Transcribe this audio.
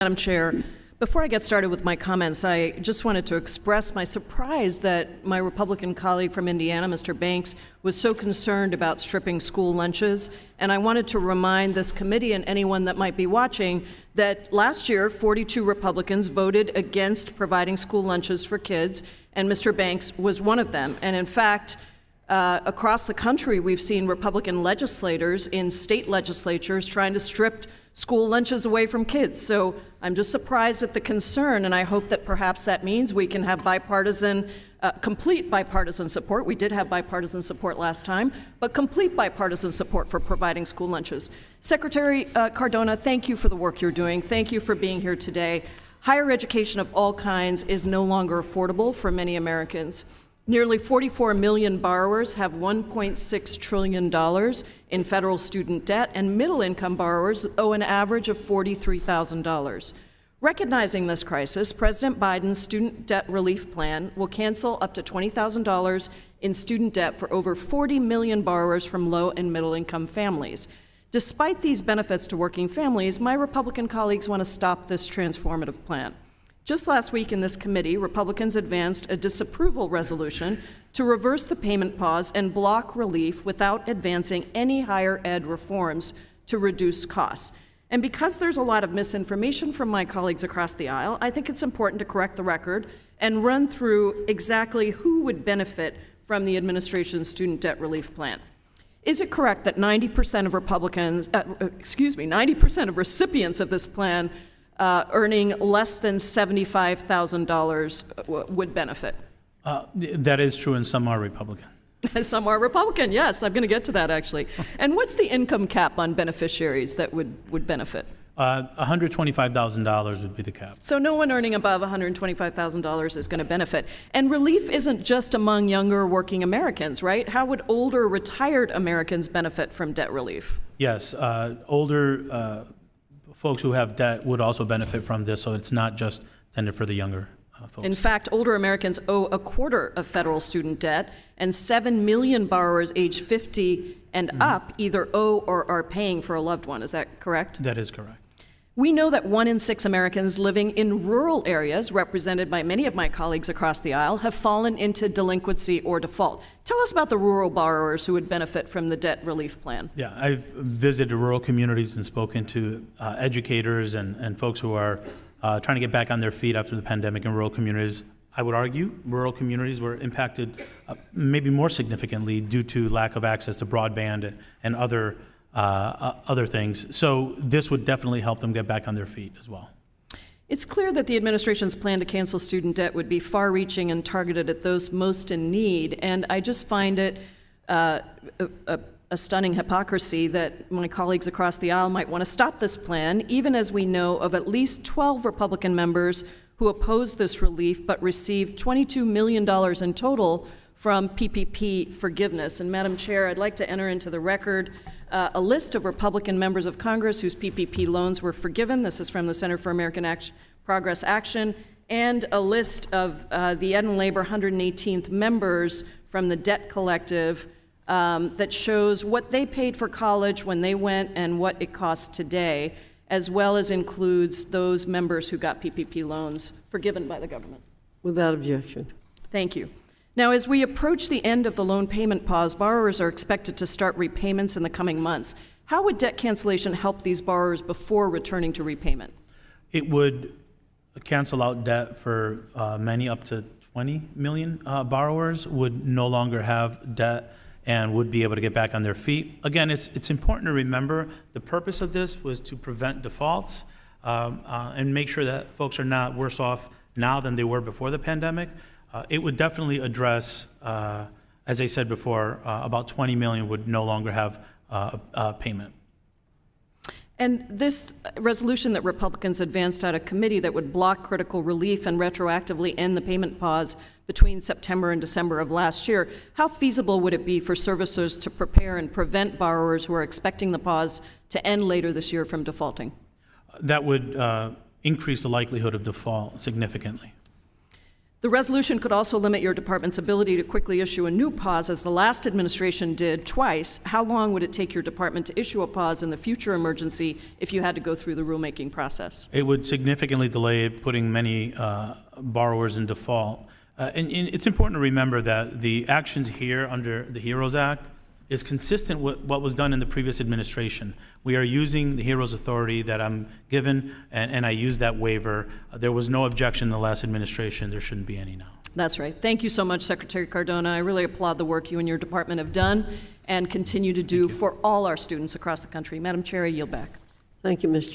Madam Chair, before I get started with my comments, I just wanted to express my surprise that my Republican colleague from Indiana, Mr. Banks, was so concerned about stripping school lunches. And I wanted to remind this committee and anyone that might be watching that last year, 42 Republicans voted against providing school lunches for kids, and Mr. Banks was one of them. And in fact, across the country, we've seen Republican legislators in state legislatures trying to strip school lunches away from kids. So I'm just surprised at the concern, and I hope that perhaps that means we can have bipartisan, complete bipartisan support. We did have bipartisan support last time, but complete bipartisan support for providing school lunches. Secretary Cardona, thank you for the work you're doing. Thank you for being here today. Higher education of all kinds is no longer affordable for many Americans. Nearly 44 million borrowers have $1.6 trillion in federal student debt, and middle-income borrowers owe an average of $43,000. Recognizing this crisis, President Biden's student debt relief plan will cancel up to $20,000 in student debt for over 40 million borrowers from low and middle-income families. Despite these benefits to working families, my Republican colleagues want to stop this transformative plan. Just last week in this committee, Republicans advanced a disapproval resolution to reverse the payment pause and block relief without advancing any higher ed reforms to reduce costs. And because there's a lot of misinformation from my colleagues across the aisle, I think it's important to correct the record and run through exactly who would benefit from the administration's student debt relief plan. Is it correct that 90% of 90% of recipients of this plan earning less than $75,000 would benefit? That is true, and some are Republican. Some are Republican, yes. I'm going to get to that, actually. And what's the income cap on beneficiaries that would benefit? $125,000 would be the cap. So no one earning above $125,000 is going to benefit. And relief isn't just among younger working Americans, right? How would older retired Americans benefit from debt relief? Yes, older folks who have debt would also benefit from this, so it's not just intended for the younger folks. In fact, older Americans owe a quarter of federal student debt, and 7 million borrowers age 50 and up either owe or are paying for a loved one. Is that correct? That is correct. We know that 1 in 6 Americans living in rural areas, represented by many of my colleagues across the aisle, have fallen into delinquency or default. Tell us about the rural borrowers who would benefit from the debt relief plan. Yeah, I've visited rural communities and spoken to educators and folks who are trying to get back on their feet after the pandemic in rural communities. I would argue rural communities were impacted maybe more significantly due to lack of access to broadband and other things. So this would definitely help them get back on their feet as well. It's clear that the administration's plan to cancel student debt would be far-reaching and targeted at those most in need. And I just find it a stunning hypocrisy that my colleagues across the aisle might want to stop this plan, even as we know of at least 12 Republican members who oppose this relief but received $22 million in total from PPP forgiveness. And Madam Chair, I'd like to enter into the record a list of Republican members of Congress whose PPP loans were forgiven. This is from the Center for American Progress Action, and a list of the Ed and Labor 118th members from the Debt Collective that shows what they paid for college when they went and what it costs today, as well as includes those members who got PPP loans forgiven by the government. Without objection. Thank you. Now, as we approach the end of the loan payment pause, borrowers are expected to start repayments in the coming months. How would debt cancellation help these borrowers before returning to repayment? It would cancel out debt for many, up to 20 million borrowers would no longer have debt and would be able to get back on their feet. Again, it's important to remember the purpose of this was to prevent defaults and make sure that folks are not worse off now than they were before the pandemic. It would definitely address, as I said before, about 20 million would no longer have payment. And this resolution that Republicans advanced out of committee that would block critical relief and retroactively end the payment pause between September and December of last year, how feasible would it be for servicers to prepare and prevent borrowers who are expecting the pause to end later this year from defaulting? That would increase the likelihood of default significantly. The resolution could also limit your department's ability to quickly issue a new pause, as the last administration did twice. How long would it take your department to issue a pause in the future emergency if you had to go through the rulemaking process? It would significantly delay putting many borrowers in default. And it's important to remember that the actions here under the HEROES Act is consistent with what was done in the previous administration. We are using the HEROES authority that I'm given, and I use that waiver. There was no objection in the last administration. There shouldn't be any now. That's right. Thank you so much, Secretary Cardona. I really applaud the work you and your department have done and continue to do for all our students across the country. Madam Chair, I yield back. Thank you, Ms.